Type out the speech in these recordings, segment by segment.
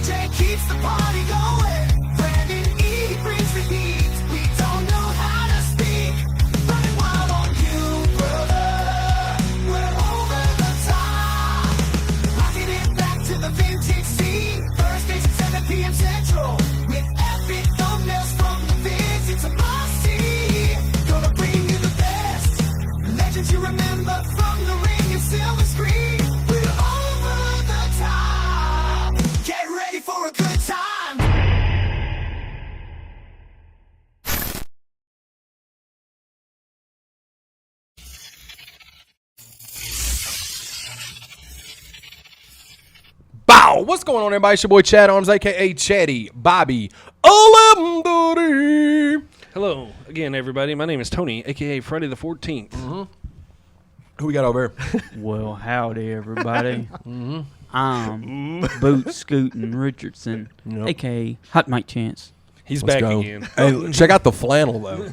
BJ keeps the party going. Brandon E brings the heat. We don't know how to speak. Running wild on you, brother. We're over the top. Rocking it back to the vintage scene. Thursdays at 7 p.m. Central. With epic thumbnails from the vids. It's a must-see. Gonna bring you the best. Legends you remember from the ring and silver screen. We're over the top. Get ready for a good time. Bow! What's going on, everybody? It's your boy Chad Arms, a.k.a. Chatty Bobby Olamdori. Hello again, everybody. My name is Tony, a.k.a. Friday the 14th. Who we got over here? Well, howdy, everybody. I'm Boot Scootin' Richardson, Yep. a.k.a. Hot Mike Chance. He's Let's back go. again. Hey, check out the flannel, though.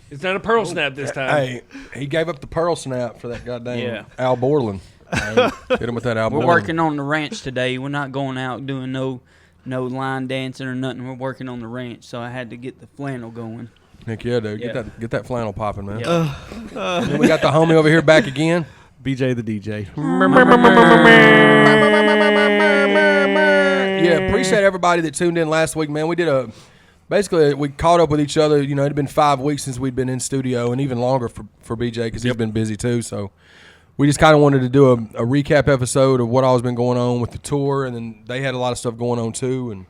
It's not a pearl snap this time. Hey, he gave up the pearl snap for that goddamn Yeah. Al Borland. Hit him with that Al We're Borland. working on the ranch today. We're not going out doing no line dancing or nothing. We're working on the ranch, so I had to get the flannel going. Heck yeah, dude. Yeah. Get that flannel popping, man. Yeah. And then we got the homie over here back again. BJ the DJ. Yeah, appreciate everybody that tuned in last week, man. We did basically we caught up with each other. You know, it had been 5 weeks since we'd been in studio, and even longer for BJ because he's been busy too. So we just kind of wanted to do a recap episode of what all's been going on with the tour, and then they had a lot of stuff going on too. And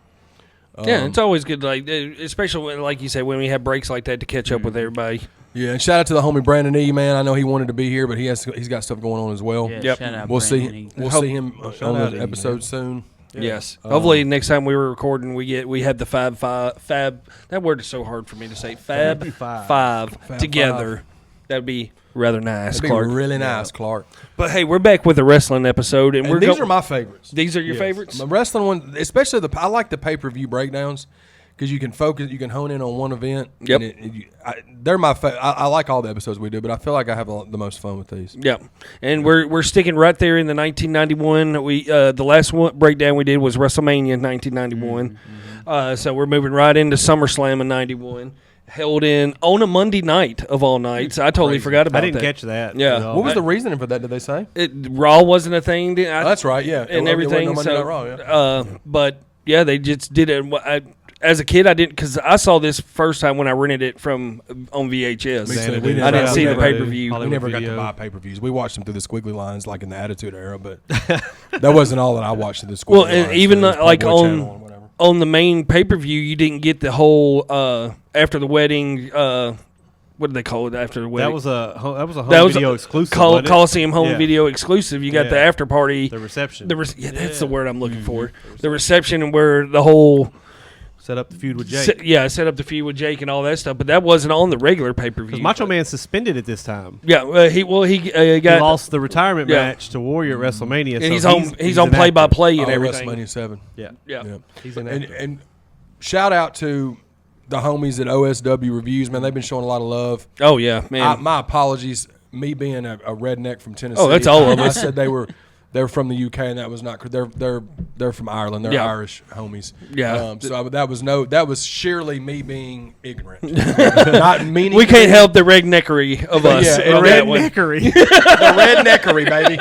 Yeah, it's always good, like especially when, like you say, when we have breaks like that to catch up with everybody. yeah, and shout out to the homie Brandon E, man. I know he wanted to be here, but he's got stuff going on as well. Yeah, Yep. shout out We'll see. Brandon. We'll Hope- see him shout on out the to E, episode man. soon. Yes. Hopefully next time we were recording, we had the fab. That word is so hard for me to say. Fab five together. That'd be rather nice, That'd be Clark. really nice, Clark. But hey, we're back with a wrestling episode, and And these are my favorites. These are your favorites. The wrestling one, especially I like the pay-per-view breakdowns because you can focus, you can hone in on one event. Yep. And they're my I like all the episodes we do, but I feel like I have the most fun with these. Yeah, and we're sticking right there in the 1991. We the last one breakdown we did was WrestleMania in 1991. So we're moving right into SummerSlam in 91, held on a Monday night of all nights. I totally forgot about I that. didn't catch that. Yeah. at all. What was the reasoning for that? Did they say? Raw wasn't a thing. That's right. Yeah, and It wasn't everything. no Monday So, Night Raw, yeah. but yeah, they just did it. As a kid, I didn't because I saw this first time when I rented it on VHS. Me too. Xanadu. We I didn't never- see the we pay never- per view. We Hollywood never got to Video. buy pay-per-views. We watched them through the squiggly lines, like in the Attitude Era, but that wasn't all that I watched through the squiggly Well, lines. and even It was like Playboy Channel or on whatever. the main pay per view, you didn't get the whole after the wedding. What do they call it after the wedding? That was a home That was video a exclusive. wasn't it? Coliseum home Yeah. video exclusive. You got Yeah. the after party. The reception. That's the word I'm looking for. The reception and where the whole Set up the feud with Jake. set up the feud with Jake and all that stuff. But that wasn't on the regular pay per view. Because Macho Man suspended at this time. Yeah, he He got lost the retirement Yeah. match to Warrior at WrestleMania. and so he's on an play by actor. play and Oh, everything. WrestleMania 7. Yeah. Yeah. Yeah. He's an And, actor. and shout out to the homies at OSW Reviews, man. They've been showing a lot of love. Oh yeah, man. My apologies, me being a redneck from Tennessee. Oh, that's all of us. I said they were from the UK, and that was not. They're from Ireland. They're Yeah. Irish homies. Yeah. So that was sheerly me being ignorant, not meaning. we to can't be- help the redneckery of us. Yeah, on and that one. Redneckery. the redneckery, baby.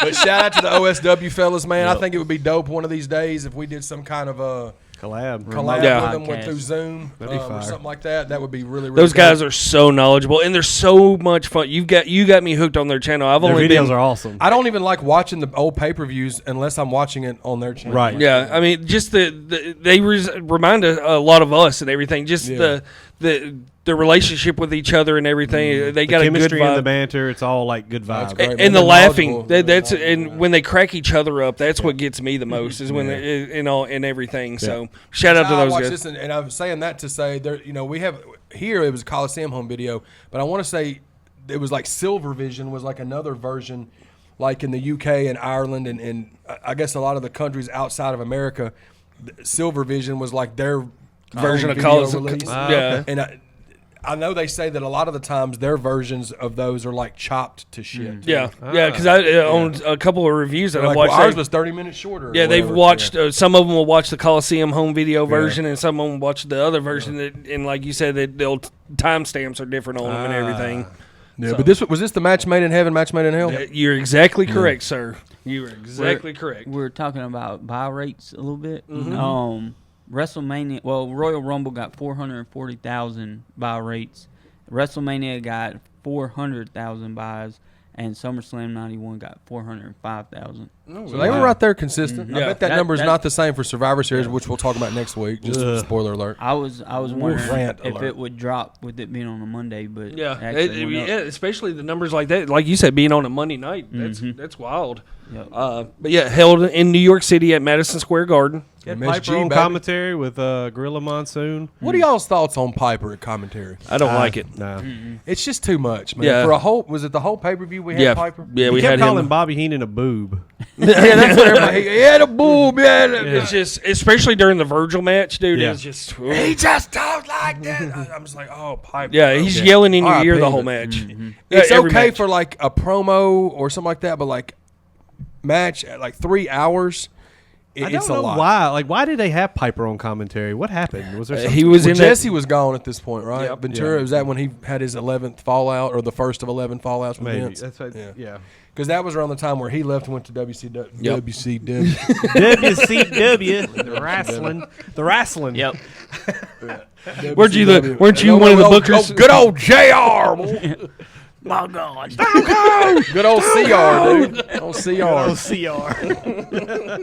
But shout out to the OSW fellas, man. I think it would be dope one of these days if we did some kind of a collab Yeah. with them Podcast. through Zoom That'd be or fire. something like that. That would be really, really Those guys dope. are so knowledgeable and they're so much fun. You got me hooked on their channel. I've Their only videos been are awesome. I don't even like watching the old pay-per-views unless I'm watching it on their channel. Right. Yeah, I mean, just they remind a lot of us and everything. Just Yeah. the relationship with each other and everything. They got the a good chemistry and the vibe. banter, it's all like good That's vibes. great. And man. the They're laughing, knowledgeable. that's They're and knowledgeable, when they crack each other up, that's what gets me the most. Is when and everything. So shout out to I those watched guys. this, and I'm saying that to say there. We have here. It was a Coliseum home video, but I want to say it was like Silver Vision was like another version, like in the UK and Ireland, and I guess a lot of the countries outside of America. Silver Vision was like their Version home of video Coliseum. release. Yeah. okay. And I know they say that a lot of the times their versions of those are like chopped to shit. Yeah, because I on a couple of reviews that I've Like, watched. well, ours was 30 minutes shorter. or Yeah, they've whatever. watched. Some of them will watch the Coliseum home video version, and some of them watch the other version. And like you said, that they'll timestamps are different on them and everything. Yeah, So- but was this the match made in heaven, match made in hell? You're exactly correct, sir. You are exactly correct. We're talking about buy rates a little bit. Mm-hmm. WrestleMania, well, Royal Rumble got 440,000 buy rates. WrestleMania got 400,000 buys, and SummerSlam 91 got 405,000. So they were right there consistent. I Yeah. bet that, That- number is that- not the same for Survivor Series, which we'll talk about next week. Just a spoiler alert. I was wondering Rant if alert. it would drop with it being on a Monday, but Yeah, actually went up. yeah, especially the numbers like that, like you said, being on a Monday night. That's wild. Yep. But yeah, held in New York City at Madison Square Garden. Get MSG, Piper on baby. commentary with Gorilla Monsoon. What are y'all's thoughts on Piper at commentary? I don't like it. Nah. It's just too much, man. Yeah. For a whole, was it the whole pay per view we had Yeah, Piper? yeah, We we kept had calling him. Bobby Heenan a boob. Yeah, that's what everybody. He had a boob, yeah. It's just, especially during the Virgil match, dude. Yeah. It's just, He just talked like that. I'm just like, oh, Piper. yeah, he's yelling in your R.I.P., ear the whole but- match. It's Every okay match. for like a promo or something like that, but like match at like 3 hours, I it's don't a know lot. why. Like, why did they have Piper on commentary? What happened? Was there something? He was Well, in Jesse that. was gone at this point, right? Yep. Ventura, Yeah. was that when he had his 11th fallout or the first of 11 fallouts with Maybe. Vince? That's what, Yeah. yeah. Because that was around the time where he left and went to WCW. Yep. WCW. WCW. The wrestling. The wrestling. Yep. Where'd you look? WCW. Weren't you one of the bookers? Good old JR. boy. My God. Good old CR, dude. Old CR. CR.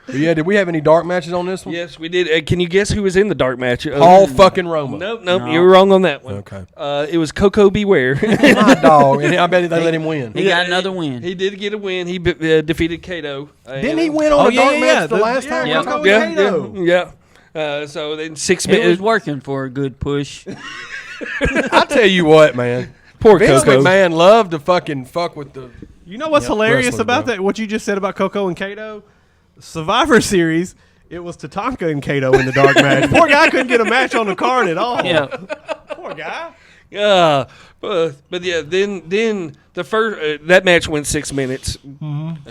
But yeah, did we have any dark matches on this one? Yes, we did. Can you guess who was in the dark match? Paul fucking Roma. Nope, No. you were wrong on that one. Okay. It was Coco Beware. My dog. And I bet they let him win. He got another win. He did get a win. He defeated Kato. Didn't he win on the dark match the last time? yeah. Coco? Yeah. So then 6 It was minutes. working for a good push. I tell you what, man. Poor Vince Coco. McMahon loved to fucking fuck with the. You know what's Yep, hilarious wrestling, about bro. that? What you just said about Coco and Kato? Survivor Series, it was Tatanka and Kato in the dark match. Poor guy couldn't get a match on the card at all. Yeah. Poor guy. Yeah, but yeah, then the first that match went 6 minutes.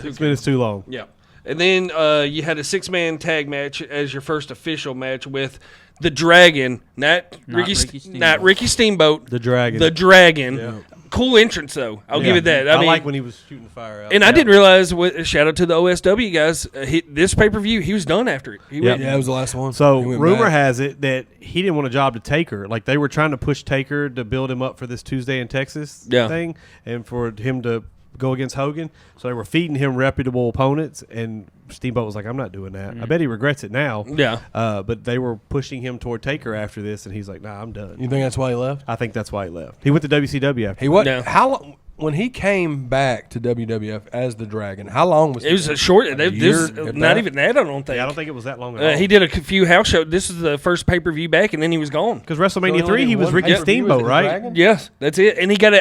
6 minutes too long. Yeah, and then you had a 6-man tag match as your first official match with the Dragon, not Ricky Steamboat, The Dragon. The Dragon. Cool entrance though. I'll give it that. I mean, like when he was shooting the fire out. and I didn't realize. Shout out to the OSW guys. This pay per view, he was done after it. He Yep. went, Yeah, it was the last one. So He went rumor back. has it that he didn't want a job to Taker. Like they were trying to push Taker to build him up for this Tuesday in Texas thing, and for him to go against Hogan. So they were feeding him reputable opponents, and Steamboat was like, "I'm not doing that." I bet he regrets it now. Yeah. But they were pushing him toward Taker after this, and he's like, "Nah, I'm done." You think that's why he left? I think that's why he left. He went to WCW after. He what? No. How long? When he came back to WWF as the Dragon, how long was It was there? a short. year This at not that? even that. I don't think. Yeah, I don't think it was that long at all. He did a few house shows. This is the first pay per view back, and then he was gone. Because So WrestleMania he 3, only he did was one Ricky pay-per-view as Steamboat, the right? Dragon? Yes, that's it. And he got a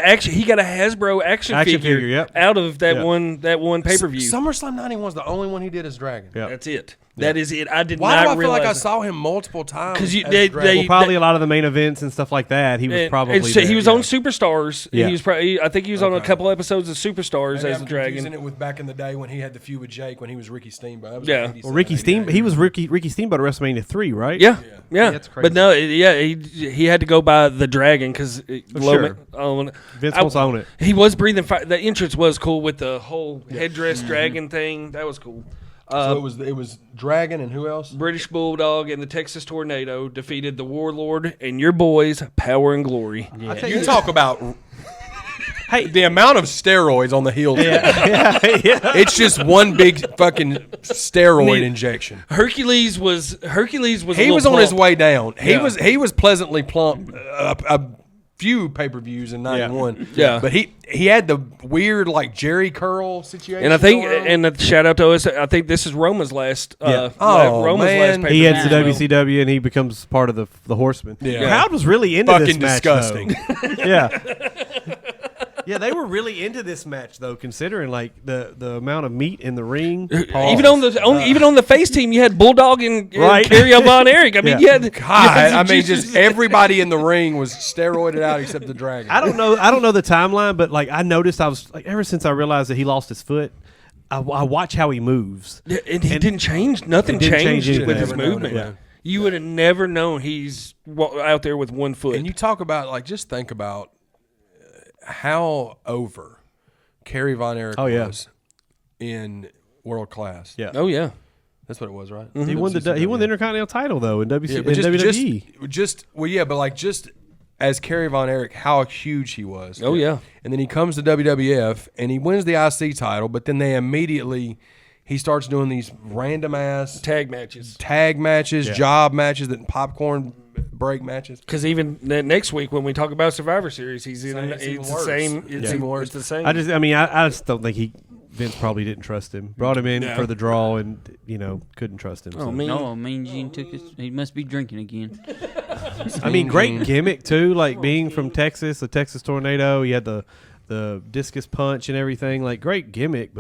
Hasbro action figure, yep. out of that Yep. one pay per view. SummerSlam '91 was the only one he did as Dragon. Yeah. That's it. That is it. I did Why not do I feel realize like I it. saw him multiple times? 'Cause you- as they- Dragon? they- Well, probably a lot of the main events and stuff like that. He was And- probably and so there, he was yeah. on Superstars. Yeah. He was probably. I think he was on a Okay. couple episodes of Superstars Maybe as I'm the Dragon. confusing it with back in the day when he had the feud with Jake when he was Ricky Steamboat. That was Yeah. like 87, Well, Ricky 88. Steamboat. He was Ricky Steamboat at WrestleMania 3, right? Yeah, yeah. That's crazy. But no, he had to go by the Dragon because Sure. Vince I- wants to own it. He was breathing fire. The entrance was cool with the whole headdress dragon thing. That was cool. So it was Dragon and who else? British Bulldog and the Texas Tornado defeated the Warlord and your boys, Power and Glory. You talk about the amount of steroids on the heel. It's just one big fucking steroid injection. Hercules was a He little was on his plump. way down. Yeah. He was pleasantly plump. A few pay-per-views in '91. Yeah. But he had the weird like Jerry curl situation. And I think, going on. and a shout out to us. I think this is Roma's last. Yeah. Oh, Roma's man. last. He pay-per-view heads to as well. WCW and he becomes part of the Horsemen. Yeah. The crowd was really into fucking this match, disgusting. though. Yeah. Yeah, they were really into this match though, considering like the amount of meat in the ring. Even on the face team, you had Bulldog and Right. Kerry Von Erich. I mean, Yeah. you had God, I mean, just everybody in the ring was steroided out except the Dragon. I don't know the timeline, but like I noticed, I was like, ever since I realized that he lost his foot, I watch how he moves. Yeah, and he didn't change. Nothing It didn't change changed with anything. his Never known movement. it, yeah. You would have never known he's out there with one foot. And you talk about, like, just think about how over Kerry Von Erich was in world class. Yeah. oh yeah, That's what it was, right? He won the Intercontinental title though in Yeah, but WWE. just as Kerry Von Erich, how huge he was. oh yeah. And then he comes to WWF and he wins the IC title, but then he starts doing these random ass Tag matches. job matches, that popcorn break matches. Because even next week when we talk about Survivor Series, he's in. It's even It's the worse. same. It's It's even worse. It's the same. I just don't think Vince probably didn't trust him. Brought him in for the draw and couldn't trust him. Oh, so. man. No, Mean Gene he must be drinking again. I mean, great gimmick too. Like being from Texas, the Texas Tornado. He had the discus punch and everything. Like great gimmick,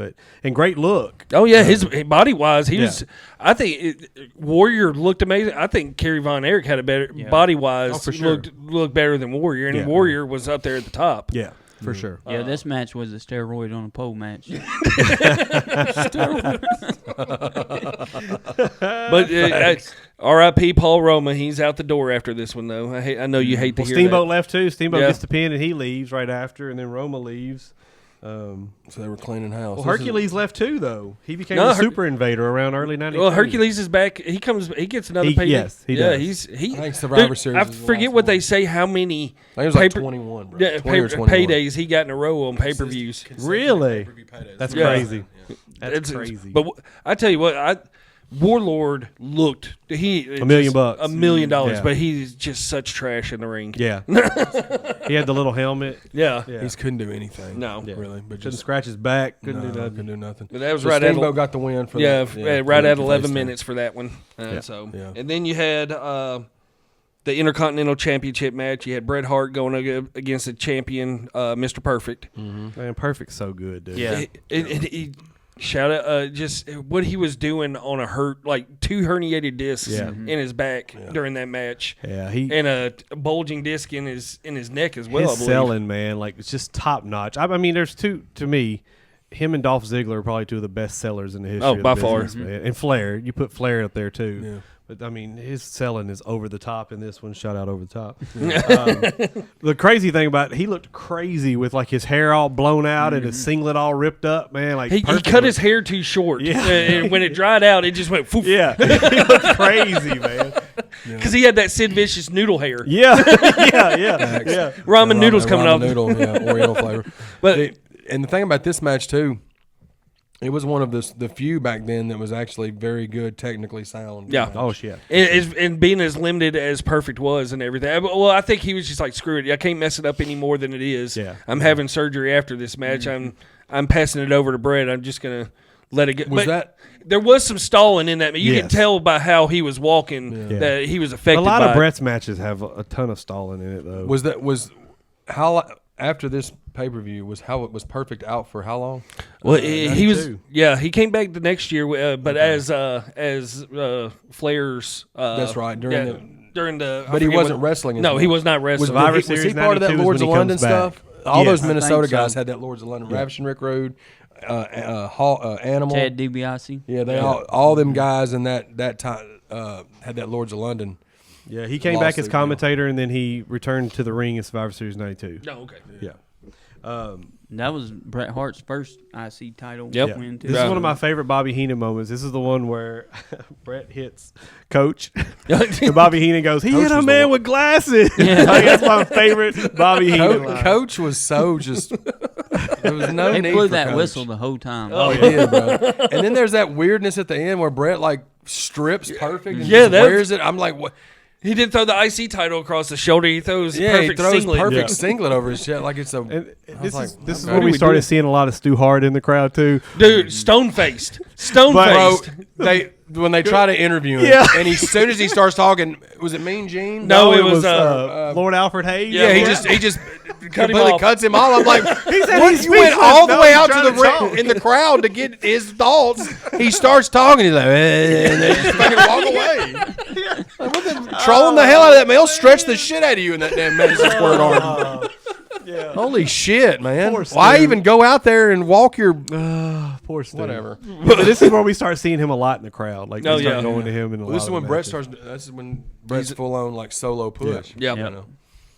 and great look. Oh yeah, his body wise, he Yeah. was. I think Warrior looked amazing. I think Kerry Von Erich had a better body wise. for sure. Looked better than Warrior, and Yeah. Warrior was up there at the top. Yeah, for sure. Yeah, this match was a steroid on a pole match. But R.I.P. Paul Roma, he's out the door after this one though. I know you hate to Well, hear Steamboat that. left too. Steamboat Yeah. gets the pin and he leaves right after, and then Roma leaves. So they were cleaning house. Well, Hercules left too, though. He became No, a super invader around early '93. Well, Hercules is back. He gets another payday. Yes, he yeah, does. he. I think Survivor dude, Series I is the forget last what one. they say. How many? I think it was like paper- 21, bro. Yeah, 20 or paper, 21. paydays he got in a row on pay per views. Really? That's Yeah. crazy. That's crazy. But I tell you what, Warlord looked $1 million bucks. $1 million, Yeah. but he's just such trash in the ring. Yeah. He had the little helmet. Yeah. Yeah. He couldn't do anything. No. really. But Couldn't just scratch his back. Couldn't do couldn't nothing. do nothing. But that was So right at Steamboat got the win for yeah, that. right at for 11 face minutes for that one. Yeah. So, Yeah. and then you had the Intercontinental Championship match. You had Bret Hart going against the champion, Mr. Perfect. Man, Perfect's so good, dude. Yeah. He shout out just what he was doing on like 2 herniated discs Yeah. in his back during that match. Yeah. He And a bulging disc in his neck as well. I his believe. selling, man, like it's just top notch. I mean, there's two to me. Him and Dolph Ziggler are probably two of the best sellers in the history. Oh, of the by far. business, man. And Flair, you put Flair up there too. Yeah. But I mean, his selling is over the top in this one. Shout out over the top. The crazy thing about it, he looked crazy with like his hair all blown out and his singlet all ripped up. Man, like He Perfect cut was- his hair too short. Yeah. And when it dried out, it just went poof. Yeah, he looked crazy, man. Because he had that Sid Vicious noodle hair. Yeah, yeah. Ramen noodles coming ramen off. noodle, yeah, Oriental flavor. But And the thing about this match too, it was one of the few back then that was actually very good, technically sound. Yeah. match. Oh shit. and being as limited as Perfect was and everything. Well, I think he was just like, screw it. I can't mess it up any more than it is. Yeah. I'm having surgery after this match. I'm passing it over to Brett. I'm just gonna let it get. Was but that- there was some stalling in that. You can Yes. tell by how he was walking that he was affected. A lot by of it. Brett's matches have a ton of stalling in it, though. Was how after this pay-per-view was how it was Perfect out for how long? Well, he was 92. he came back the next year, but as Flair's. That's right, during the. I But he forget wasn't what- wrestling. as No, he much. was not wrestling. Survivor was he Series part of that 92 is Lords of when he London comes back. stuff? All Yes. those I Minnesota think so. guys had that Lords of London. Ravishing Rick Rude, Animal. Ted DiBiase. Yeah, they all them guys in that time had that Lords of London. Yeah, he came Lost back as their deal. commentator, and then he returned to the ring in Survivor Series '92. No, okay. Yeah. That was Bret Hart's first IC title Yep. win, too. This is one of my favorite Bobby Heenan moments. This is the one where Brett hits Coach, and Bobby Heenan goes, "He Coach hit a was man the with glasses." Like, that's my favorite Bobby Heenan line. Coach was so just. There was no He need blew for that Coach. whistle the whole time. Oh, he did, bro. And then there's that weirdness at the end where Brett like strips Perfect and Yeah, just that's- wears it. I'm like, what? He did throw the IC title across the shoulder. He throws Yeah, perfect he throws singlet. Perfect Yeah. singlet over his shit like it's a. And I this was is like, this is okay. when we we started doing? seeing a lot of Stu Hart in the crowd too. Dude, stone faced. Bro, Stone faced. when they try to interview him, Yeah. and as soon as he starts talking, was it Mean Gene? No, it was Lord Alfred Hayes. Yeah, he just him completely off. cuts him off. I'm like, said what? he's You went speechless. all the No, way he's out to trying the to talk. in the crowd to get his thoughts. He starts talking. He's like, and they just fucking walk away. Like, what the, trolling the hell out of that man. He'll stretch the shit out of you in that damn Madison Square Garden. Yeah. Holy shit, man! Poor Why Stu. even go out there and walk your Poor Stu. whatever? But this is where we start seeing him a lot in the crowd. Like, Oh, we start yeah. going to him. In a Well, this lot is of when the Brett matches. starts. This is when Brett's full on like solo push. Yeah. You know.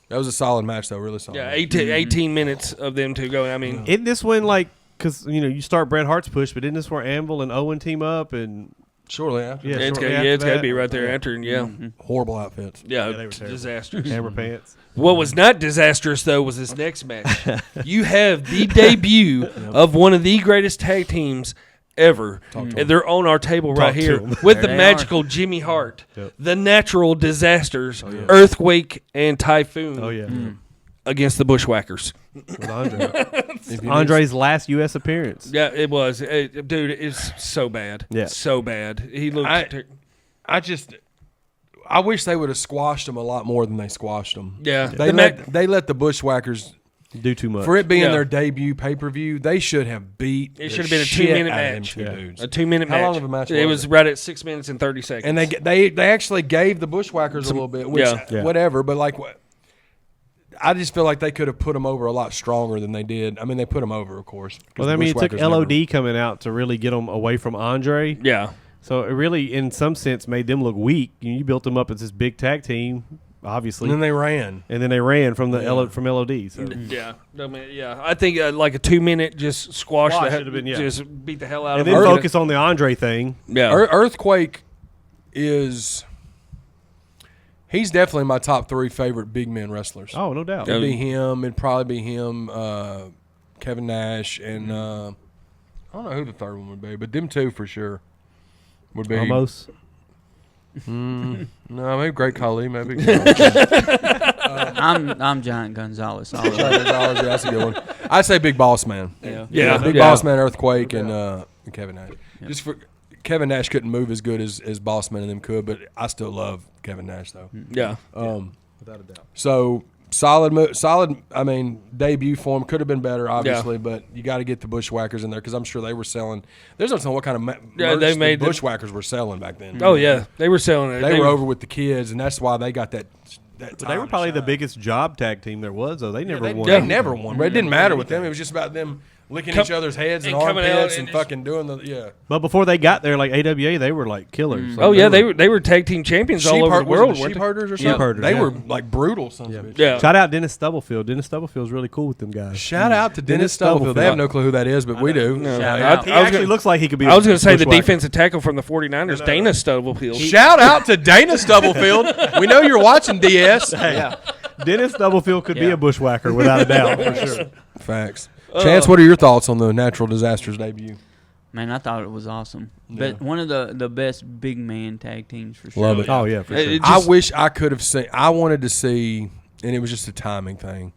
That was a solid match though. Really solid. Yeah, 18 minutes of them two going. I mean, Isn't this when, like, because, you start Bret Hart's push, but isn't this where Anvil and Owen team up? And Shortly after. Yeah. it's shortly got after to that. be right there after. And yeah, Horrible outfits. yeah, they were terrible. disastrous. Hammer Pants. What was not disastrous, though, was this next match. You have the debut of one of the greatest tag teams ever. And they're on our table right to here them. with the There they magical Jimmy Hart, Yep. the natural disasters, Earthquake, and Typhoon Oh, yeah. against the Bushwhackers. With Andre. Andre's last U.S. appearance. Yeah, it was. Dude, it's so bad. Yeah. So bad. He looked. I wish they would have squashed them a lot more than they squashed them. Yeah. They let the Bushwhackers, Do too much. for it being Yeah. their debut pay-per-view, they should have beat. It the should have been a shit 2-minute out of them match. two Yeah. dudes. A 2-minute match. How long of a match It was was it? right at 6 minutes and 30 seconds. And they actually gave the Bushwhackers a little bit, which Yeah. whatever. But like, I just feel like they could have put them over a lot stronger than they did. I mean, they put them over, of course. 'cause Well, the I mean, it took Bushwhackers never- LOD coming out to really get them away from Andre. Yeah. So it really, in some sense, made them look weak. You built them up as this big tag team, obviously, And then they ran. and then they ran from the Yeah. from LOD. So Yeah. I mean, yeah. I think like a 2-minute just squash Squash the should've been, yeah. just beat the hell out and of then them. focus on the Andre thing. Yeah. Earthquake is. He's definitely my top 3 favorite big men wrestlers. Oh, no doubt. It'd be him. It'd probably be him, Kevin Nash, and I don't know who the third one would be, but them two for sure would be. Almost. No, maybe Great Khali, maybe. I'm Giant Gonzalez. all the way. Yeah, that's a good one. I say Big Boss Man. Yeah. Big Yeah. Boss Man, Earthquake, and Kevin Nash. Just for Kevin Nash couldn't move as good as Boss Man and them could, but I still love Kevin Nash though. Yeah. Without a doubt. So solid. I mean, debut form could have been better, obviously, but you got to get the Bushwhackers in there because I'm sure they were selling. There's no telling what kind of merch they the made the- Bushwhackers were selling back then. Oh, yeah. They were selling it. They were over with the kids, and that's why they got that. But they were probably the biggest job tag team there was, though. They never They, won. they never won, but it didn't matter with them. It was just about them licking each other's heads and and coming out armpits and and just- fucking doing the But before they got there, like AWA, they were like killers. Oh, yeah. They were tag team champions all over the world. sheep weren't they? herders or Sheep something. herders, They yeah. were like brutal sons of bitches. Yeah. Shout out Dennis Stubblefield. Dennis Stubblefield's really cool with them guys. Shout out to Dennis Stubblefield. They have no clue who that is, but we do. No. Shout I- out. He I was actually gonna- looks like he could be. I was going to say the Bushwhacker. defensive tackle from the 49ers, Dana Stubblefield. Shout out to Dana Stubblefield. We know you're watching DS. Yeah. Dennis Stubblefield could be Yeah. a bushwhacker without a doubt, for sure. Facts. Chance, what are your thoughts on the Natural Disasters debut? Man, I thought it was awesome. But one of the best big man tag teams for sure. Love it. Oh yeah, for sure. It I just- wish I could have seen. I wanted to see, and it was just a timing thing.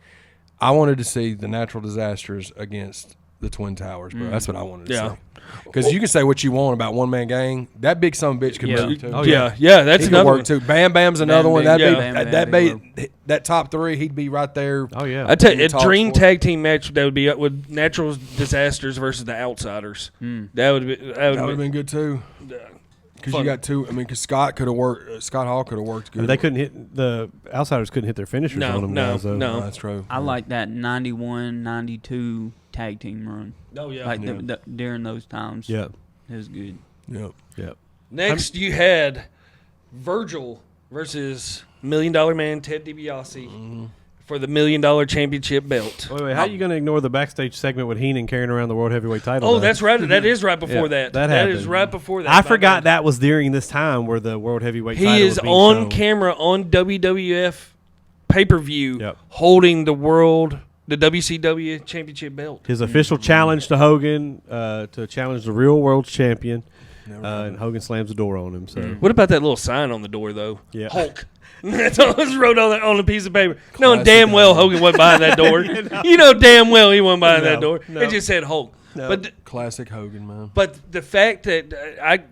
I wanted to see the Natural Disasters against the Twin Towers, bro. That's what I wanted to Yeah. see. Because you can say what you want about one man gang. That big son of a bitch could Yeah. move too. Oh, yeah. That's He could another work one. too. Bam Bam's another Bam one. Bam, That'd yeah. be Bam Bam, that big be that top 3. He'd be right there. Oh yeah. I tell you, a Talk dream for it. tag team match that would be up with Natural Disasters versus the Outsiders. That would be. That would have been good too. Because you Fun. got two. I mean, because Scott could have worked. Scott Hall could have worked I good. mean, they couldn't hit the outsiders. Couldn't hit their finishers No, on them no, guys. Though. no. That's true. I like that 91, 92 tag team run. Oh yeah. Like during those times. Yeah. It was good. Yep. Yeah. Next, you had Virgil versus $1 Million Man Ted DiBiase for the $1 Million Championship belt. Wait, how are you going to ignore the backstage segment with Heenan carrying around the World Heavyweight title? Oh, though? that's right. That is right before Yeah, that. that That is happened. right before that. I My forgot bad. that was during this time where the World Heavyweight title He was is being on shown. camera on WWF pay-per-view Yep. holding the WCW Championship belt. His official challenge to Hogan to challenge the real world champion, and Hogan slams the door on him. So What about that little sign on the door, though? Yeah. Hulk. That's all that's wrote on a piece of paper. Knowing Classic damn well Hogan wasn't behind that door. You know damn well he wasn't behind that door. no. It just said Hulk. No. But Classic Hogan, man. but the fact that I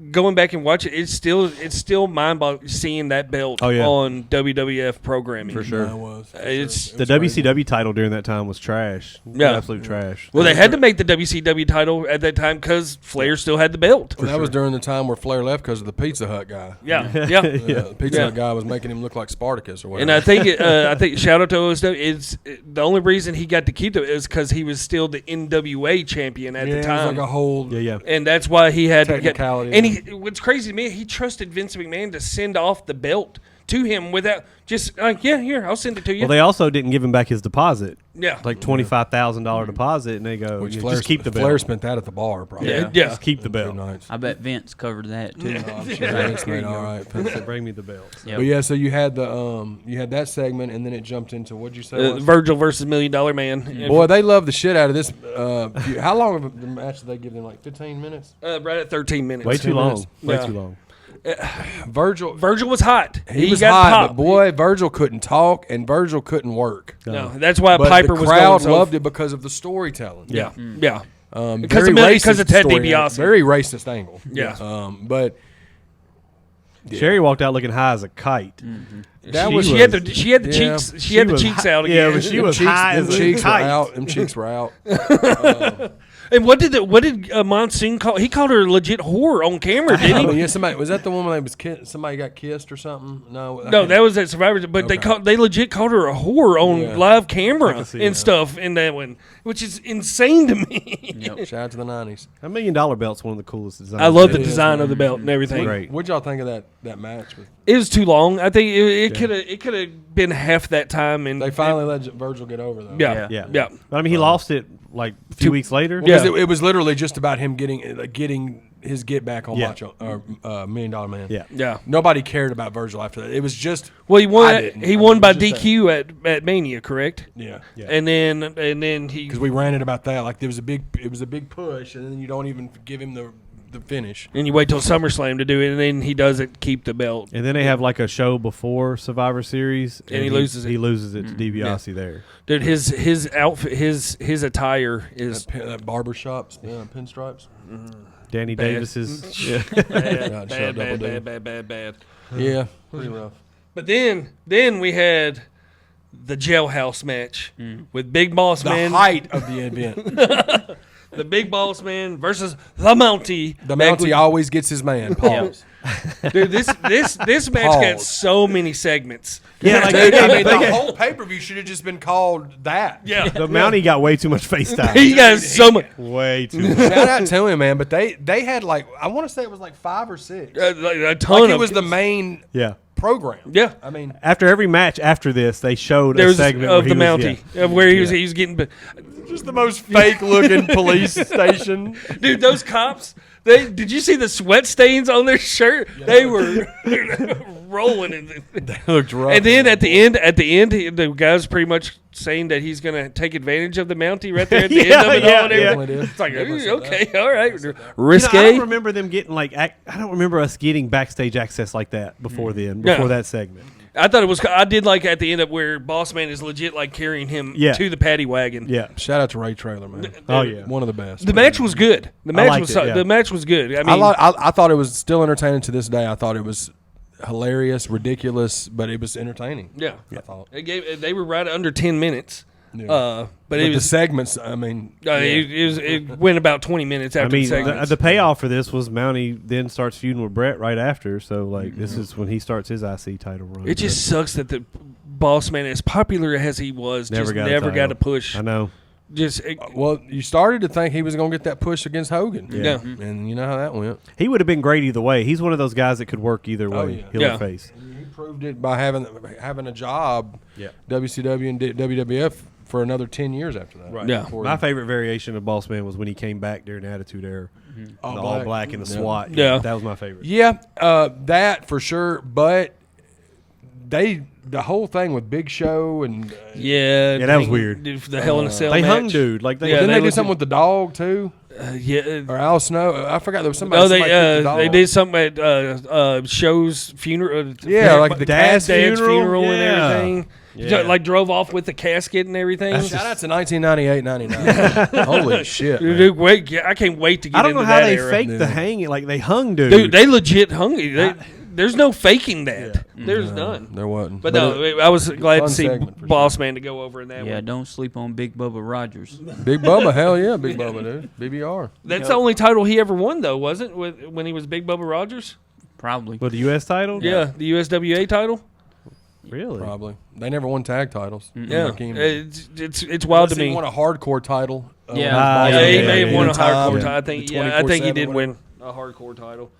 going back and watching it's still mind-boggling seeing that belt on WWF programming. For sure. Yeah, it was. It's The WCW title during that time was trash. Yeah. Absolute trash. Well, they had to make the WCW title at that time because Flair still had the belt. Well, that was during the time where Flair left because of the Pizza Hut guy. Yeah. The Pizza Hut guy was making him look like Spartacus or whatever. And I think shout out to OSW. It's the only reason he got to keep it is because he was still the NWA champion at the it was time. like a whole And that's why he had to get. Technicality. And what's crazy to me, he trusted Vince McMahon to send off the belt to him without just like, here, I'll send it to you. Well, they also didn't give him back his deposit. Yeah. Like $25,000 deposit, and they go, which "Yeah, Flair, just keep the belt. Flair spent that at the bar, probably. Yeah. Just keep the belt. Nights. I bet Vince covered that too. Thanks, man. All right. So bring me the belt. Yep. But yeah, so you had that segment, and then it jumped into what'd you say? it was? Virgil versus $1 Million Man. Boy, they love the shit out of this. How long of the match did they give them? Like 15 minutes? Right at 13 minutes. Way too long. minutes. Way Yeah. too long. Virgil was hot. he was got hot, popped. but boy, Virgil couldn't talk, and Virgil couldn't work. No, that's why But Piper the was crowd going so loved it because of the storytelling. Yeah, yeah. Because of Ted DiBiase. Very racist angle. Yeah. But Sherry walked out looking high as a kite. that was She had the cheeks. She had the was cheeks high- out yeah, again. but she was high them as a cheeks were kite. out. Them cheeks were out. And what did Monsoon call? He called her a legit whore on camera, I didn't mean, he? yeah, somebody was that the woman that was somebody got kissed or something? No, No, that was at Survivor. But they legit called her a whore on live camera can see and that. stuff in that one, which is insane to me. Shout out to the '90s. $1 million belt's one of the coolest designs. I love the It is, design man. of the belt and everything. Great. What'd y'all think of that match? It was too long. I think it could have been half that time. And They finally let Virgil get over though. yeah, Yeah. yeah. But I mean, he lost it like a few weeks later. Because Yeah. it was literally just about him getting his get back on Yeah. Macho or $1 Million Man. Yeah. Yeah. Nobody cared about Virgil after that. It was just Well, he I won. didn't. He I won mean, by it was just DQ at Mania, correct? yeah. And then he. Because we ran it about that. Like it was a big push, and then you don't even give him the finish. And you wait till SummerSlam to do it, and then he doesn't keep the belt. And then they have like a show before Survivor Series, And he loses it. He loses it to DiBiase there. Dude, his outfit, his attire is That barbershop pinstripes. Danny Bad. Davis's. Yeah. Yeah, bad. Yeah, pretty rough. But then we had the jailhouse match with Big Boss The Man, height of the event. the Big Boss Man versus the Mountie. The Mountie always gets his man. Pause. Dude, this match got Pause. so many segments. Yeah, like Dude, I they- mean, they- the whole pay per view should have just been called that. Yeah, the Mountie got way too much face time. he got so much. Way too much. Shout out to him, man. But they had like I want to say it was like 5 or 6. Like a ton Like it of was the main Yeah. program. Yeah. I mean, After every match after this, they showed There a was segment of where the he was, Mountie of where he was getting. just the most fake looking police station. Dude, those cops. Did you see the sweat stains on their shirt? They were rolling in. They looked rough. And then at the end, the guy's pretty much saying that he's going to take advantage of the Mountie right there at the end of it all. And yeah. everything. Definitely did. It's like, Definitely said okay, all right, You know, I risque. don't remember them getting like. I don't remember us getting backstage access like that before then. Yeah. Before that segment. I thought it was. I did like at the end of where Boss Man is legit like carrying him Yeah. to the paddy wagon. Yeah. Shout out to Ray Trailer, man. Oh yeah. One of the best. The match was good. The match liked was. it, yeah. The match was good. I mean, I thought it was still entertaining to this day. I thought it was hilarious, ridiculous, but it was entertaining. yeah. I thought. They were right under 10 minutes. Yeah. But But it the was. segments, I mean, It went about 20 minutes I after mean, the segments. the payoff for this was Mountie then starts feuding with Brett right after. So like, this is when he starts his IC title run. It just sucks that the Boss Man, as popular as he was, Never just got a never got title. a push. I know. Just well, you started to think he was going to get that push against Hogan. Yeah. And you know how that went. He would have been great either way. He's one of those guys that could work either way, Oh, yeah. heel Yeah. or face. He proved it by having a job, Yeah. WCW and WWF, for another 10 years after that. Right. Yeah. Before My he- favorite variation of Boss Man was when he came back during the Attitude Era. All The black. all black and the Yeah. SWAT. Yeah. That was my favorite. Yeah, that for sure. But the whole thing with Big Show and yeah, Yeah, that was weird. The Hell in a Cell They match. hung dude. Like they Yeah, didn't they they do was- something with the dog too? Yeah. or Al Snow. I forgot there was somebody. No, somebody picked the they dog. did something at Show's funeral. Yeah, like the Dad's funeral? and Yeah. everything. Yeah. Like drove off with the casket and everything. Shout out to 1998-99. Holy shit, man. Dude, wait, I can't wait to get I don't into know how that they era. faked the hanging. Like they hung dude. Dude, they legit hungry. There's no faking that. There's none. There wasn't. But no, I was glad fun to see segment for Boss Man to go over in that Yeah, one. don't sleep on Big Bubba Rogers. Big Bubba, hell yeah, Big Bubba, dude. BBR. That's the only title he ever won, though, wasn't it? When he was Big Bubba Rogers? Probably. With the U.S. title? Yeah, the USWA title. Really? Probably. They never won tag titles. Yeah, Hakeem. it's wild to Unless he me. won a hardcore title. Yeah. Yeah, he yeah, may have yeah, won a in time, hardcore and title. I think he did 24/7 win a hardcore title.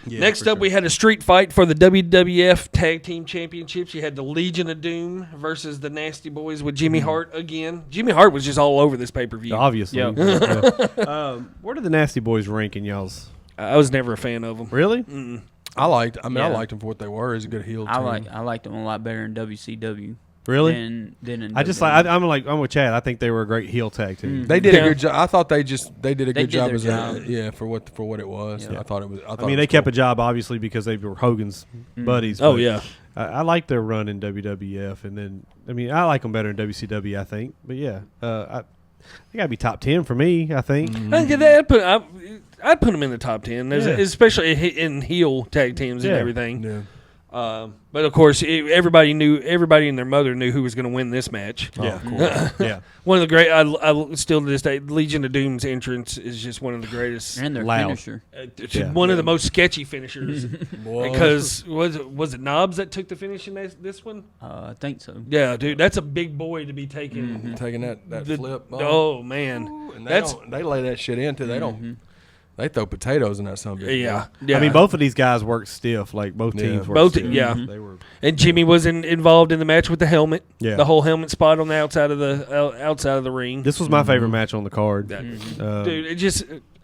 Yeah, Next for up, sure. we had a street fight for the WWF Tag Team Championships. You had the Legion of Doom versus the Nasty Boys with Jimmy Hart again. Jimmy Hart was just all over this pay-per-view. Obviously. Yep. Yeah. Where do the Nasty Boys rank in y'all's? I was never a fan of them. Really? I liked Yeah. them for what they were. He's a good heel team. I liked them a lot better in WCW Really? than in I just WWE. I'm with Chad. I think they were a great heel tag team. They did Yeah. a good job. I thought they did a They good did job their as job. for what it was. Yeah. I thought it was. I mean, they kept a job obviously because they were Hogan's buddies. Oh but yeah, I like their run in WWF, and then I mean I like them better in WCW. I think, but yeah, they got to be top 10 for me. I think. I'd put them in the top 10, Yeah. especially in heel tag teams and Yeah. everything. Yeah. But of course, everybody and their mother knew who was going to win this match. Yeah, of course. yeah. One of the great, I still to this day, Legion of Doom's entrance is just one of the greatest. and their Loud. finisher. It's Yeah. one of the most sketchy finishers Boy. because was it Knobs that took the finish in this one? I think so. Yeah, dude, that's a big boy to be taking. taking that the- flip. Oh man, and that's they lay that shit into. They don't. They throw potatoes in that son of a bitch. yeah. I mean, both of these guys worked stiff. Like both Yeah. teams worked Both- stiff. yeah. They were. And Jimmy was involved in the match with the helmet. Yeah. The whole helmet spot on the outside of the ring. This was my favorite match on the card. That- Uh, Dude,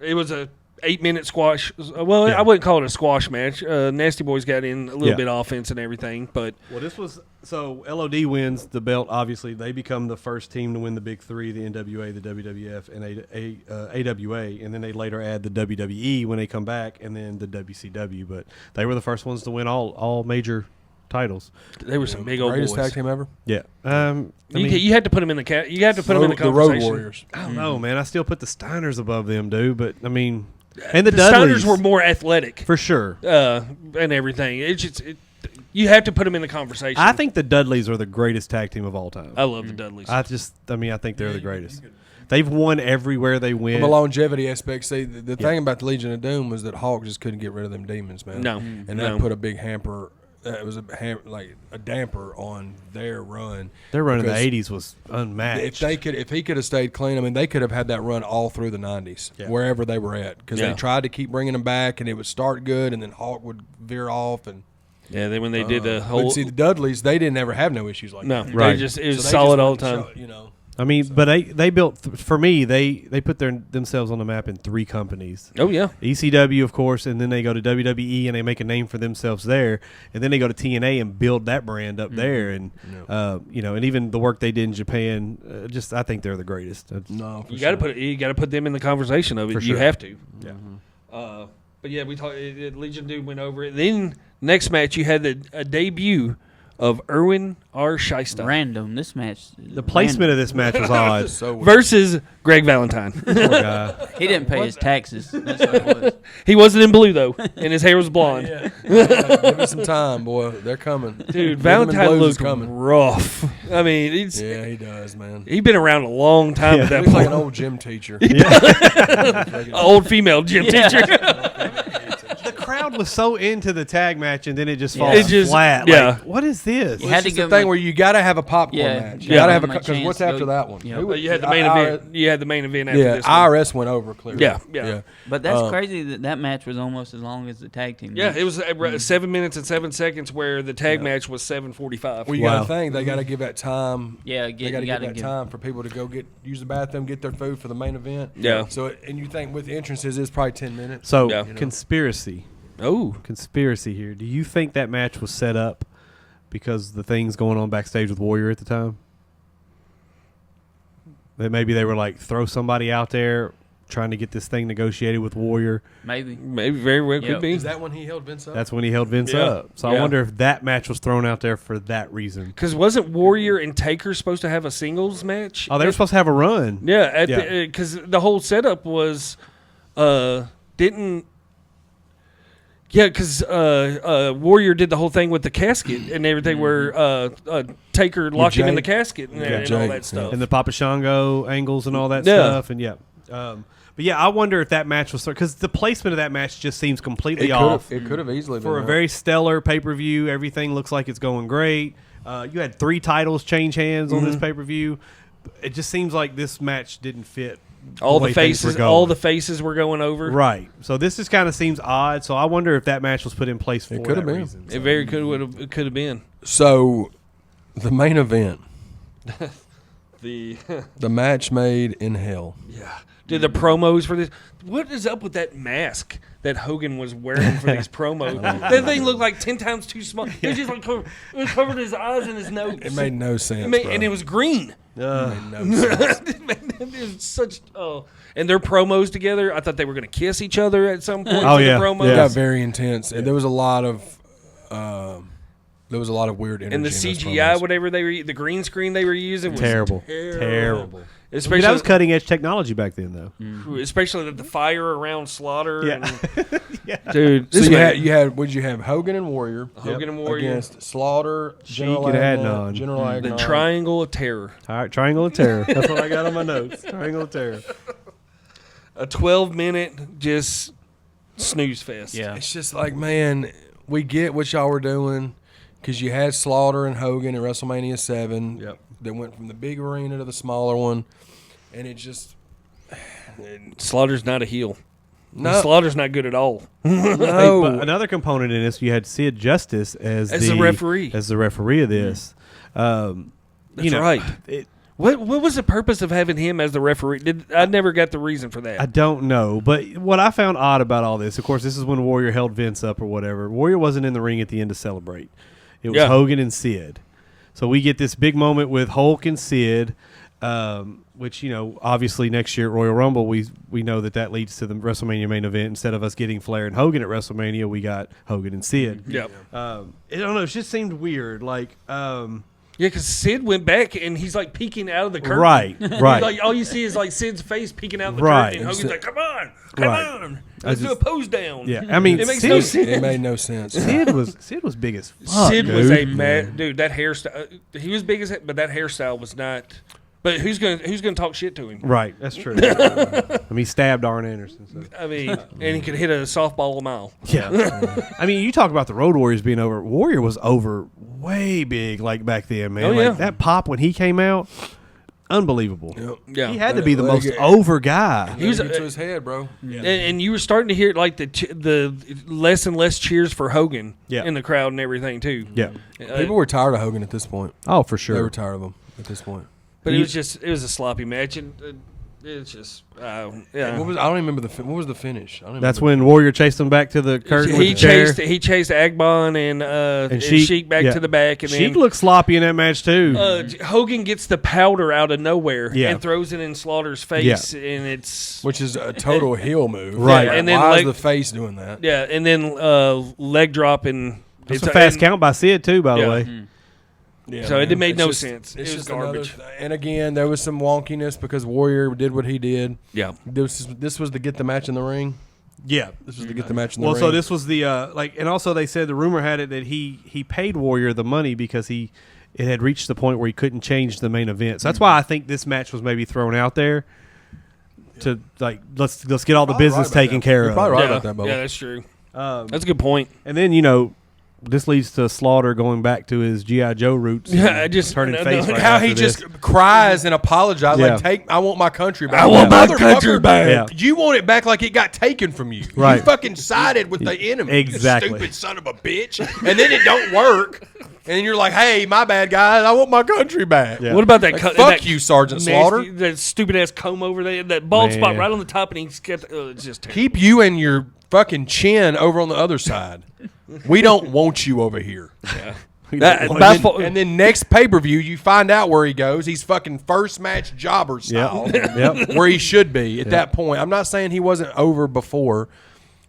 it was a 8-minute squash. Well, Yeah. I wouldn't call it a squash match. Nasty Boys got in a little Yeah. bit of offense and everything, but Well, this was so LOD wins the belt. Obviously, they become the first team to win the big three: the NWA, the WWF, and AWA. And then they later add the WWE when they come back, and then the WCW. But they were the first ones to win all major titles. they were some big old Greatest boys. tag team ever. Yeah. You had to put them in the you had to put them in the The Road conversation. Warriors. I don't know, man. I still put the Steiners above them, dude. But I mean, and the Steiners Dudleys were more athletic for sure. and everything. It's just you have to put them in the conversation. I think the Dudleys are the greatest tag team of all time. I love the Dudleys. I think they're the greatest. They've won everywhere they win. From a longevity aspect, see, the thing about the Legion of Doom was that Hawk just couldn't get rid of them demons, man. No. And that No. put a big hamper. It was like a damper on their run. Their run in the Because '80s was unmatched. If he could have stayed clean, I mean, they could have had that run all through the '90s, Yeah. wherever they were at, because Yeah. they tried to keep bringing them back, and it would start good, and then Hawk would veer off, and yeah, then when they did the but whole see the Dudleys, they didn't ever have no issues like no, that. Right. it was So they solid just all wanted the to time. show, you know. I mean, but they built for me. They put themselves on the map in 3 companies. Oh yeah, ECW, of course, and then they go to WWE and they make a name for themselves there, and then they go to TNA and build that brand up there, and and even the work they did in Japan. I think they're the greatest. No, for you got to sure. put them in the conversation of it. For You sure. have to. Yeah. But yeah, we talked. Legion of Doom went over it. Then next match, you had a debut of Erwin R. Shyster Random. This match. The placement of this match was odd. So weird. versus Greg Valentine. Poor guy. He didn't pay his taxes. That's what it was. He wasn't in blue though, and his hair was blonde. Give it some time, boy. They're coming. Dude, Rhythm and Valentine Blues is looked coming. rough. I mean, Yeah, he does, man. he's been around a long time Yeah. at that Looks like point. an old gym teacher. Old female gym teacher. The crowd was so into the tag match, and then it just falls It just- flat. yeah. Like, what is this? You had It's to just the give thing him- where you got to have a popcorn Yeah, match. You yeah. got to have a Give him a because what's chance after to- that one? yeah. Who Well, was- you had the main event. You had the main event after Yeah, this one. IRS went over clearly. Yeah. But that's crazy that match was almost as long as the tag team. Yeah, match. it was 7 minutes and 7 seconds, where the tag match was 7:45. Well, you Wow. got to think they got to give that time. Yeah, They got to you give gotta that give- time for people to go use the bathroom, get their food for the main event. Yeah. So and you think with entrances it's probably 10 minutes. So Yeah. conspiracy here. Do you think that match was set up because the things going on backstage with Warrior at the time? That maybe they were like, throw somebody out there trying to get this thing negotiated with Warrior. Maybe. Maybe very well could be. Is that when he held Vince up? That's when he held Vince up. So I Yeah. wonder if that match was thrown out there for that reason. Because wasn't Warrior and Taker supposed to have a singles match? Oh, they were supposed to have a run. Yeah, Yeah. because the whole setup was didn't. Yeah, because Warrior did the whole thing with the casket and everything, where Taker locked him in the Jake. casket and, Yeah, and all Jake, that stuff. And the Papa Shango angles and all that Yeah. stuff. And but yeah, I wonder if that match was because the placement of that match just seems completely It off. could have easily For been a very stellar pay-per-view, everything looks like it's going great. You had 3 titles change hands on this pay-per-view. It just seems like this match didn't fit. all way the things were faces, going. all the faces were going over. Right. So this just kind of seems odd. So I wonder if that match was put in place for could have that been. reason. It very could have been. So, the main event, The the match made in hell. did the promos for this? What is up with that mask that Hogan was wearing for these promos? That thing looked like 10 times too small. It was just like it covered his eyes and his nose. It made no sense, And it was green. It made no sense. It was such and their promos together. I thought they were going to kiss each other at some point. Oh, for yeah. the promos. It Yeah. got very intense, and there was a lot of weird energy. And the in those CGI, promos. whatever they were, the green screen they were using was Terrible. terrible. I mean, Especially that was cutting edge technology back then, though. especially the fire around Slaughter. Yeah. And, dude, So this you had would you have Hogan and Warrior? Hogan and Warrior. Against Slaughter, General and Agnon, Adnan. General the Agnon. Triangle of Terror. All right, Triangle of Terror. That's what I got on my notes. Triangle of Terror. A 12-minute just snooze fest. Yeah. It's just like, man, we get what y'all were doing because you had Slaughter and Hogan at WrestleMania 7. Yep. They went from the big arena to the smaller one, and it just Slaughter's not a heel. no. Slaughter's not good at all. Hey, No. but another component in this, you had Sid Justice as the referee. As the referee of this. That's you know, right. It, What was the purpose of having him as the referee? I never got the reason for that. I don't know, but what I found odd about all this, of course, this is when Warrior held Vince up or whatever. Warrior wasn't in the ring at the end to celebrate. It was Yeah. Hogan and Sid. So we get this big moment with Hulk and Sid, which, you know, obviously next year at Royal Rumble, we know that leads to the WrestleMania main event. Instead of us getting Flair and Hogan at WrestleMania, we got Hogan and Sid. Yep. I don't know. It just seemed weird. Like, Yeah, because Sid went back and he's like peeking out of the curtain. right. Like all you see is like Sid's face peeking out the Right. curtain, and Hogan's like, "Come on, Right. on, let's do a pose down." Yeah, I mean, It makes Sid, no sense. It made no sense. Sid was big as fuck. Sid was dude. a mad dude. That hairstyle, he was big as but that hairstyle was not. But who's gonna talk shit to him? Right, that's true. I mean, he stabbed Arn Anderson. So. I mean, and he could hit a softball a mile. Yeah. I mean, you talk about the Road Warriors being over. Warrior was over way big, like back then, man. Oh, Like, yeah. that pop when he came out, unlevable. Yeah, He had to be the Like, most over guy. He was Get to his head, bro. and you were starting to hear like the less and less cheers for Hogan Yeah. in the crowd and everything too. Yeah. People were tired of Hogan at this point. Oh, for They were sure. tired of him at this point. But it was a sloppy match, and it's just yeah. I don't even remember what was the finish? I don't That's remember. when Warrior chased him back to the curtain. with He the chair. chased Agbon and Sheik back yeah. to the back, and Sheik then looked sloppy in that match too. Hogan gets the powder out of nowhere Yeah. and throws it in Slaughter's face, and it's Which is a total heel move. Right. Yeah, and then why like- is the face doing that? yeah, and then leg drop and It's a fast count by Sid too, by the Yeah. way. Yeah, So it man. made It's no just- sense. It It's was just garbage. And again, there was some wonkiness because Warrior did what he did. Yeah, This was to get the match in the ring. Yeah. This was to get the match in the Well, ring. so this was the and also they said the rumor had it that he paid Warrior the money because it had reached the point where he couldn't change the main event. So that's why I think this match was maybe thrown out there to like let's get all the Probably business right about taken that. care You're of. probably right yeah, about that, Bubba. yeah, that's true. That's a good point. And then this leads to Slaughter going back to his GI Joe roots. Yeah, and I just turning no, face. no, right How after he this. just cries and apologizes, Yeah. like, I want my country back. I want my country Motherfucker, back. Yeah. You want it back like it got taken from you. Right. You fucking sided with the enemy. Exactly. You stupid son of a bitch. And then it don't work. And you're like, hey, my bad, guys. I want my country back. Yeah. What about that? Like, co- fuck that you, Sergeant nasty- Slaughter. That stupid ass comb over there, that bald spot Man. right on the top, and he's got. It's just terrible. Keep you and your fucking chin over on the other side. We don't want you over here. Yeah. And then next pay-per-view, you find out where he goes. He's fucking first match jobber style, where he should be at that point. I'm not saying he wasn't over before,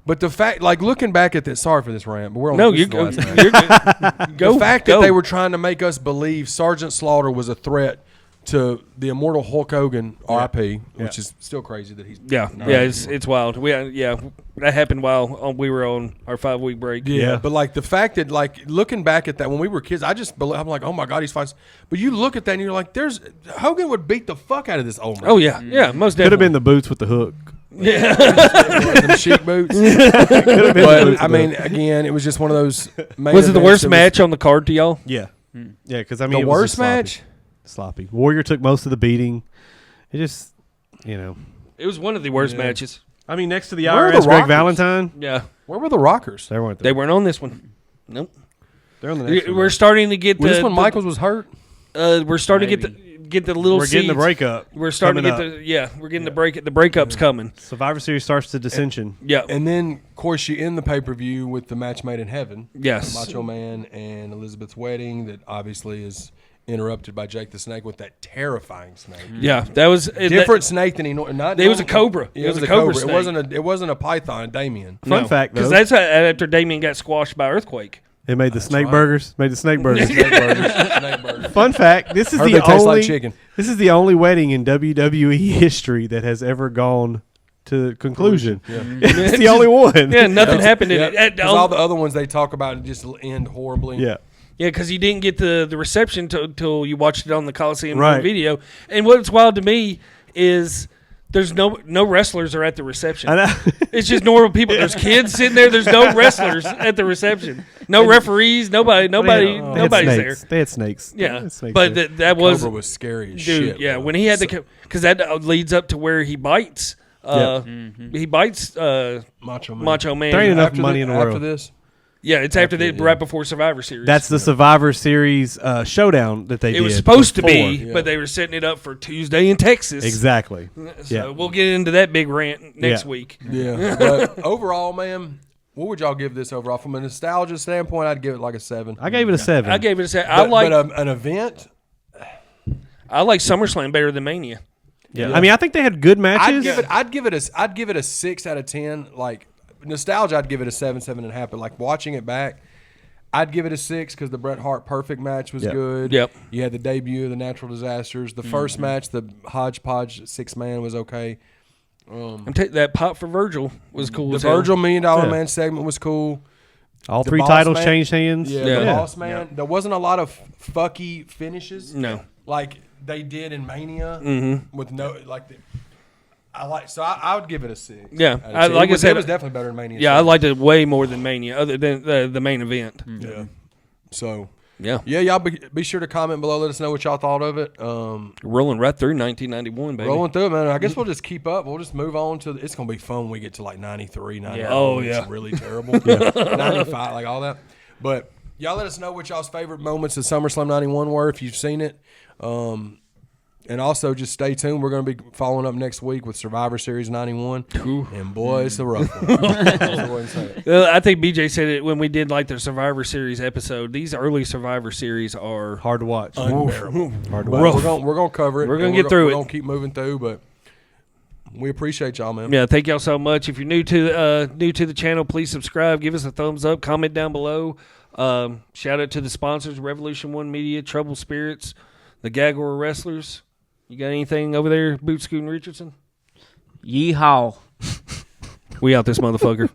but the fact, like looking back at this, sorry for this rant, but we're on you're good. The fact that they were trying to make us believe Sergeant Slaughter was a threat to the immortal Hulk Hogan, R.I.P., which is still crazy that he's it's wild. That happened while we were on our 5-week break. But like the fact that like looking back at that when we were kids, I'm like, oh my god, he's fighting. But you look at that and you're like, Hogan would beat the fuck out of this old man. Oh yeah, most definitely. Could have been the boots with the hook. Yeah, the chic boots. But I mean, again, it was just one of those. Was it the worst match on the card to y'all? Yeah, because I mean, the worst match. Sloppy. Warrior took most of the beating. It just, it was one of the worst matches. I mean, next to the Where are IRS, the Greg Rockers? Valentine. Yeah, where were the Rockers? They weren't. They weren't on this one. Nope. They're on the next one. We're starting to get Was this when Michaels was hurt? we're starting to get the little. We're getting the seeds. breakup. We're starting to get we're getting the breakup's coming. Survivor Series starts to dissension. And then, of course, you end the pay-per-view with the match made in heaven. Yes. Macho Man and Elizabeth's wedding that obviously is interrupted by Jake the Snake with that terrifying snake. Yeah, that was Different snake than he not. It was a cobra. It was a cobra. Snake. It wasn't a python. A Damien. Fun fact, though. Because that's after Damien got squashed by earthquake. They made the snake burgers. Made the snake burgers. Snake burgers. Fun fact: this is Heard the they taste only. like chicken. This is the only wedding in WWE history that has ever gone to conclusion. It's the only one. Yeah, nothing happened in it. Because all the other ones they talk about and just end horribly. Yeah. Yeah, because you didn't get the reception till you watched it on the Coliseum Right. video. And what's wild to me is there's no wrestlers are at the reception. I know. It's just normal people. There's kids sitting there. There's no wrestlers at the reception. No referees. Nobody's there. They had snakes. They Yeah, had snakes but there. that was Cobra was scary as dude. shit. Yeah, bro. when he had to, because that leads up to where he bites. He bites Macho Man. Macho Man. There ain't enough After money in the world. After this, Yeah, it's after right before Survivor Series. That's the Survivor Series showdown that they did. It was supposed to be, Yeah. but they were setting it up for Tuesday in Texas. Exactly. So we'll get into that big rant next Yeah. week. yeah. But overall, man, what would y'all give this overall? From a nostalgia standpoint, I'd give it like a 7. I gave it a 7. I gave it a 7. But an event. I like SummerSlam better than Mania. Yeah. I mean, I think they had good matches. I'd give it a 6 out of 10. Like nostalgia, I'd give it a 7, 7.5. But like watching it back, I'd give it a 6 because the Bret Hart Perfect match was good. Yep. You had the debut of the Natural Disasters. The first match, the Hodgepodge 6-man was okay. That pop for Virgil was cool. The as hell. Virgil $1 Million Man segment was cool. All The 3 Boss titles Man- changed hands. Yeah, the Boss Man. There wasn't a lot of fucky finishes. No. Like they did in Mania with no I would give it a 6. Yeah, out of 10. like I said, it was definitely better than Mania. Yeah, I liked it way more than Mania, other than the main event. Yeah. So Yeah. y'all be sure to comment below. Let us know what y'all thought of it. Rolling right through 1991, baby. Rolling through it, man. I guess we'll just keep up. We'll just move on to. It's gonna be fun when we get to like 93, 94. Oh, It's yeah. really terrible. 95, like all that. But y'all let us know what y'all's favorite moments of SummerSlam 91 were if you've seen it. And also just stay tuned. We're going to be following up next week with Survivor Series 91. And boy, it's a rough one. I think BJ said it when we did like the Survivor Series episode. These early Survivor Series are Hard to watch. unbearable. Hard to But watch. we're gonna cover it. We're gonna and get through We're it. gonna keep moving through, but we appreciate y'all, man. Yeah, thank y'all so much. If you're new to the channel, please subscribe. Give us a thumbs up. Comment down below. Shout out to the sponsors: Revolution One Media, Trouble Spirits, the Gagor Wrestlers. You got anything over there, Boot Scoot and Richardson? Yeehaw. We out this motherfucker.